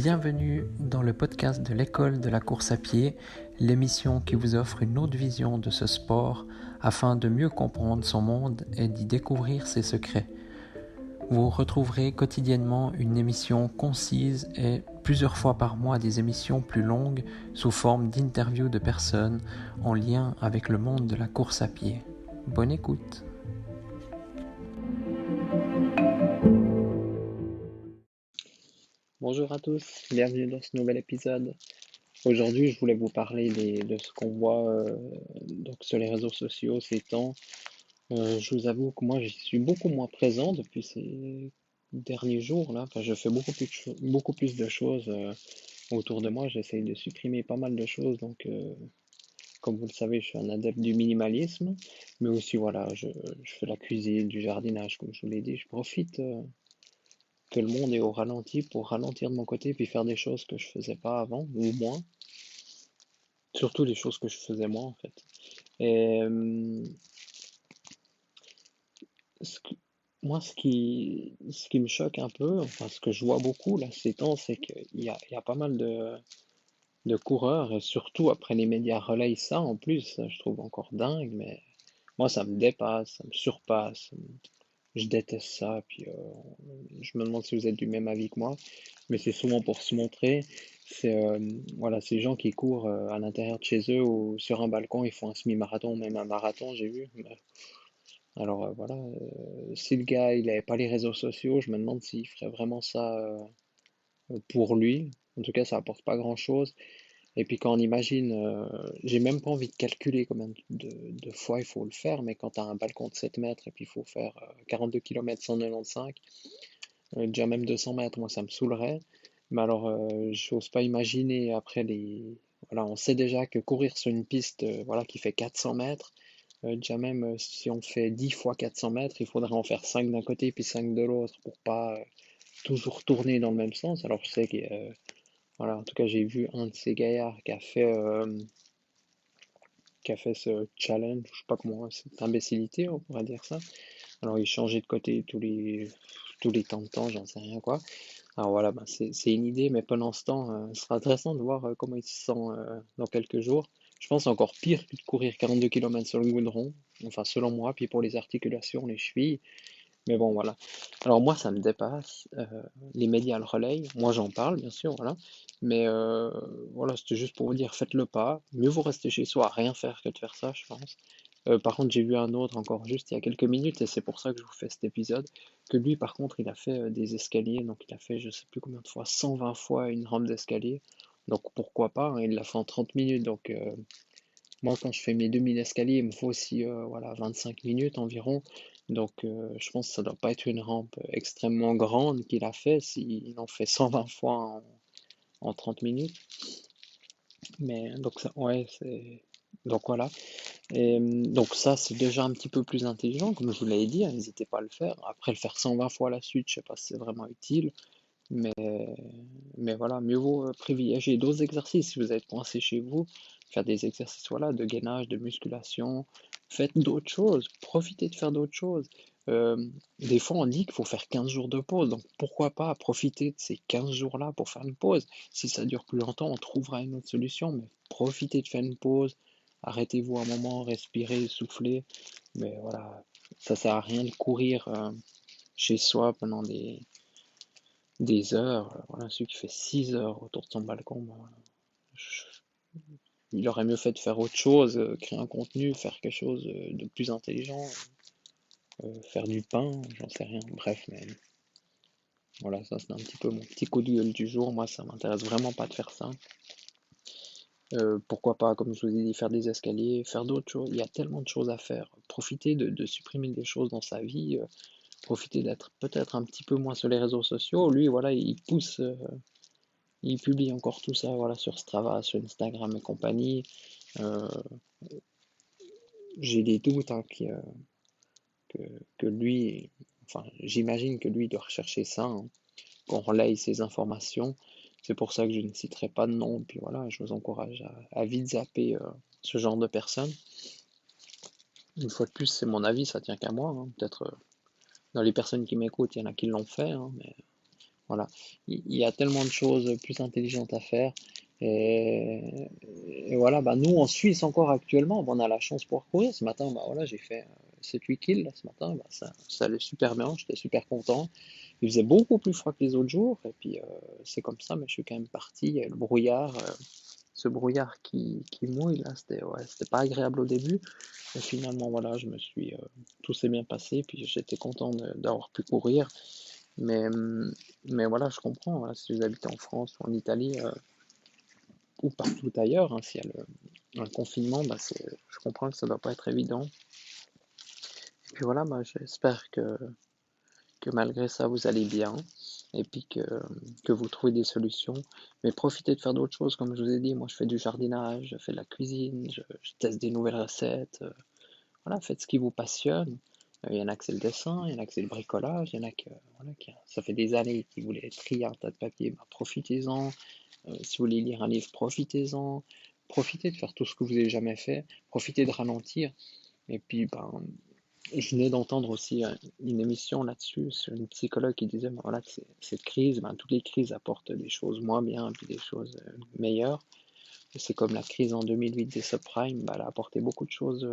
Bienvenue dans le podcast de l'école de la course à pied, l'émission qui vous offre une autre vision de ce sport afin de mieux comprendre son monde et d'y découvrir ses secrets. Vous retrouverez quotidiennement une émission concise et plusieurs fois par mois des émissions plus longues sous forme d'interviews de personnes en lien avec le monde de la course à pied. Bonne écoute! Bonjour à tous, bienvenue dans ce nouvel épisode. Aujourd'hui, je voulais vous parler de ce qu'on voit donc sur les réseaux sociaux ces temps. Je vous avoue que moi, j'y suis beaucoup moins présent depuis ces derniers jours là. Enfin, je fais beaucoup plus de choses autour de moi. J'essaye de supprimer pas mal de choses. Donc, comme vous le savez, je suis un adepte du minimalisme, mais aussi voilà, je fais la cuisine, du jardinage, comme je vous l'ai dit. Je profite que le monde est au ralenti pour ralentir de mon côté puis faire des choses que je faisais pas avant ou moins. Surtout les choses que je faisais moins en fait. Et ce que- moi, ce qui me choque un peu, enfin ce que je vois beaucoup là ces temps, c'est qu'il y a pas mal de coureurs, et surtout après les médias relayent ça en plus, ça, je trouve encore dingue, mais moi ça me dépasse, ça me surpasse, je déteste ça, puis je me demande si vous êtes du même avis que moi, mais c'est souvent pour se montrer. C'est voilà, ces gens qui courent à l'intérieur de chez eux ou sur un balcon, ils font un semi-marathon ou même un marathon, j'ai vu. Alors voilà, si le gars il avait pas les réseaux sociaux, je me demande s'il ferait vraiment ça pour lui. En tout cas, ça apporte pas grand-chose. Et puis quand on imagine, j'ai même pas envie de calculer combien de fois il faut le faire, mais quand tu as un balcon de 7 mètres et puis il faut faire 42 km 195, déjà même 200 mètres, moi ça me saoulerait. Mais alors, j'ose pas imaginer après les. Voilà, on sait déjà que courir sur une piste voilà, qui fait 400 mètres, déjà même si on fait 10 fois 400 mètres, il faudrait en faire 5 d'un côté puis 5 de l'autre pour pas toujours tourner dans le même sens. Alors je sais que, voilà, en tout cas j'ai vu un de ces gaillards qui a fait ce challenge, je sais pas comment, cette imbécilité, on pourrait dire ça. Alors il changeait de côté tous les temps de temps, j'en sais rien quoi. Alors voilà, bah, c'est une idée, mais pendant ce temps, ce sera intéressant de voir comment il se sent dans quelques jours. Je pense encore pire que de courir 42 km sur le goudron, enfin selon moi, puis pour les articulations, les chevilles. Mais bon, voilà. Alors moi, ça me dépasse. Les médias le relayent. Moi, j'en parle, bien sûr, voilà. Mais voilà, c'était juste pour vous dire, faites-le pas. Mieux vous rester chez soi à rien faire que de faire ça, je pense. Par contre, j'ai vu un autre encore juste il y a quelques minutes, et c'est pour ça que je vous fais cet épisode, que lui, par contre, il a fait des escaliers, donc il a fait je sais plus combien de fois, 120 fois une rampe d'escalier. Donc pourquoi pas, hein, il l'a fait en 30 minutes. Donc moi, quand je fais mes 2000 escaliers, il me faut aussi voilà, 25 minutes environ. Donc, je pense que ça doit pas être une rampe extrêmement grande qu'il a fait s'il en fait 120 fois en 30 minutes. Mais donc, ça, ouais, c'est. Donc voilà. Et donc, ça, c'est déjà un petit peu plus intelligent, comme je vous l'avais dit, hein, n'hésitez pas à le faire. Après, le faire 120 fois à la suite, je sais pas si c'est vraiment utile. Mais, mais voilà, mieux vaut privilégier d'autres exercices si vous êtes coincé chez vous, faire des exercices voilà, de gainage, de musculation, faites d'autres choses, profitez de faire d'autres choses. Euh, des fois, on dit qu'il faut faire 15 jours de pause, donc pourquoi pas profiter de ces 15 jours-là pour faire une pause. Si ça dure plus longtemps, on trouvera une autre solution, mais profitez de faire une pause, arrêtez-vous un moment, respirez, soufflez. Mais voilà, ça sert à rien de courir chez soi pendant des heures. Voilà, celui qui fait 6 heures autour de son balcon, ben, je- il aurait mieux fait de faire autre chose, créer un contenu, faire quelque chose de plus intelligent, faire du pain, j'en sais rien. Bref, mais voilà, ça c'est un petit peu mon petit coup de gueule du jour. Moi, ça m'intéresse vraiment pas de faire ça. Pourquoi pas, comme je vous ai dit, faire des escaliers, faire d'autres choses. Il y a tellement de choses à faire. Profiter de supprimer des choses dans sa vie, profiter d'être peut-être un petit peu moins sur les réseaux sociaux. Lui, voilà, il pousse. Il publie encore tout ça voilà, sur Strava, sur Instagram et compagnie. Euh, j'ai des doutes hein, que, que lui, enfin j'imagine que lui doit rechercher ça, hein, qu'on relaye ses informations. C'est pour ça que je ne citerai pas de nom. Puis voilà, je vous encourage à vite zapper ce genre de personnes. Une fois de plus, c'est mon avis, ça tient qu'à moi, hein. Peut-être dans les personnes qui m'écoutent, il y en a qui l'ont fait, hein, mais Voilà. Il y a tellement de choses plus intelligentes à faire. Et, et voilà, bah nous en Suisse encore actuellement, bah, on a la chance pour courir. Ce matin, bah voilà, j'ai fait 7-8 kills là, ce matin, bah, ça allait super bien, j'étais super content. Il faisait beaucoup plus froid que les autres jours, et puis c'est comme ça, mais je suis quand même parti. Il y a eu le brouillard, ce brouillard qui mouille là, c'était pas agréable au début, mais finalement voilà, tout s'est bien passé, puis j'étais content d'avoir pu courir. Mais, mais voilà, je comprends, voilà, si vous habitez en France ou en Italie ou partout ailleurs, hein, s'il y a un confinement, bah je comprends que ça doit pas être évident. Et puis voilà, bah, j'espère que malgré ça, vous allez bien et puis que vous trouvez des solutions. Mais profitez de faire d'autres choses, comme je vous ai dit. Moi, je fais du jardinage, je fais de la cuisine, je teste des nouvelles recettes. Voilà, faites ce qui vous passionne. Il y en a que c'est le dessin, il y en a que c'est le bricolage, il y en a que voilà, ça fait des années qu'ils voulaient trier un tas de papier, bah, profitez-en. Si vous voulez lire un livre, profitez-en. Profitez de faire tout ce que vous n'avez jamais fait. Profitez de ralentir. Et puis, ben, je venais d'entendre aussi une émission là-dessus sur une psychologue qui disait ben voilà, que cette crise, ben, toutes les crises apportent des choses moins bien et puis des choses meilleures. C'est comme la crise en 2008 des subprimes, ben, elle a apporté beaucoup de choses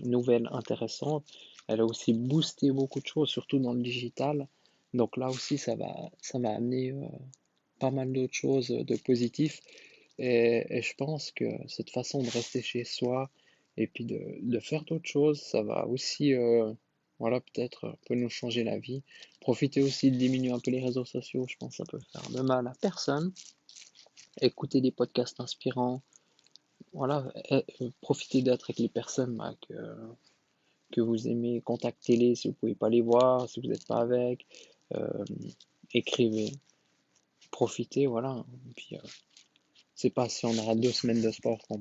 nouvelles, intéressantes. Elle a aussi boosté beaucoup de choses, surtout dans le digital. Donc là aussi, ça va amener pas mal d'autres choses de positifs. Et je pense que cette façon de rester chez soi et puis de faire d'autres choses, ça va aussi, voilà, peut-être peut nous changer la vie. Profiter aussi de diminuer un peu les réseaux sociaux, je pense que ça peut faire de mal à personne. Écouter des podcasts inspirants, voilà, profiter d'être avec les personnes bah, que vous aimez, contactez-les si vous pouvez pas les voir, si vous n'êtes pas avec, euh, écrivez, profitez, voilà. Et puis, c'est pas si on aura 2 semaines de sport qu'on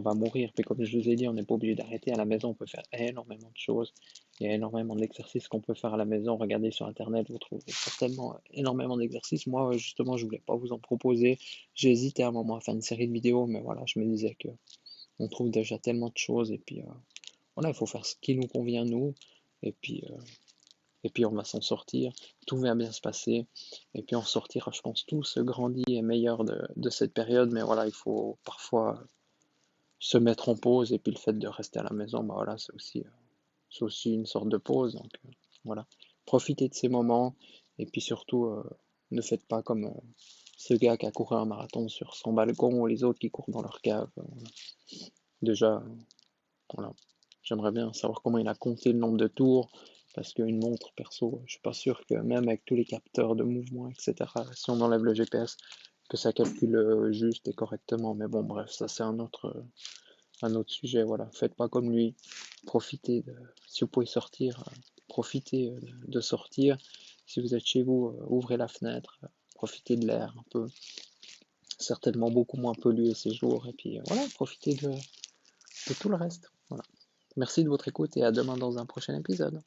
va mourir. Puis comme je vous ai dit, on n'est pas obligé d'arrêter. À la maison, on peut faire énormément de choses. Il y a énormément d'exercices qu'on peut faire à la maison. Regardez sur Internet, vous trouverez certainement énormément d'exercices. Moi, justement, je voulais pas vous en proposer. J'ai hésité à un moment à faire une série de vidéos, mais voilà, je me disais que on trouve déjà tellement de choses. Et puis, voilà, il faut faire ce qui nous convient, nous. Et puis on va s'en sortir, tout va bien se passer, et puis on sortira, je pense, tous grandis et meilleurs de cette période, mais voilà, il faut parfois se mettre en pause, et puis le fait de rester à la maison, bah voilà, c'est aussi une sorte de pause, donc voilà. Profitez de ces moments, et puis surtout, ne faites pas comme ce gars qui a couru un marathon sur son balcon, ou les autres qui courent dans leur cave. Voilà. Déjà, voilà. J'aimerais bien savoir comment il a compté le nombre de tours, parce qu'une montre, perso, je suis pas sûr que même avec tous les capteurs de mouvement, etc., si on enlève le GPS, que ça calcule juste et correctement. Mais bon, bref, ça c'est un autre sujet, voilà. Faites pas comme lui. Profitez si vous pouvez sortir, profitez de sortir. Si vous êtes chez vous, ouvrez la fenêtre, profitez de l'air un peu. Certainement beaucoup moins pollué ces jours. Et puis voilà, profitez de tout le reste. Voilà. Merci de votre écoute et à demain dans un prochain épisode.